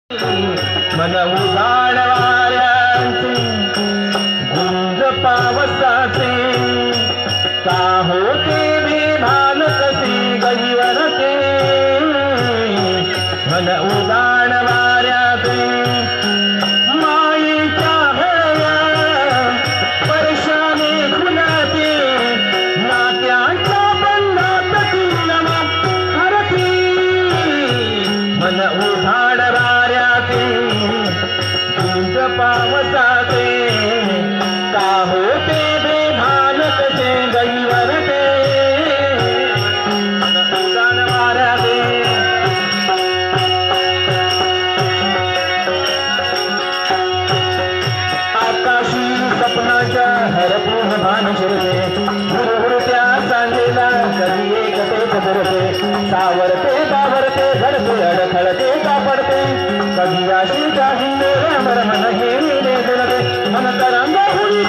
मन उजाड वाऱ्याचे गुंज पावसाचे का होते बेभान कसे गहिवरते मन उजाड वाऱ्याचे मायेच्या हळया परशाने खुलते नात्याच्या बंधात किल्लमा हरती मन उजाड वाऱ्याचे गुंज पावसाचे का होते बेभान कसे गहिवरते मन उजाड वाऱ्याचे आकाशी सपनाच्या हरपून भान शिरते हुरहुरत्या सांगेला कधी एकतेच बुरते सावरते बावरते घडते अडखळते कापडते कधी आशीच्या हिंदोऱ्या मन हेरी दुलते मन तरंग हुडी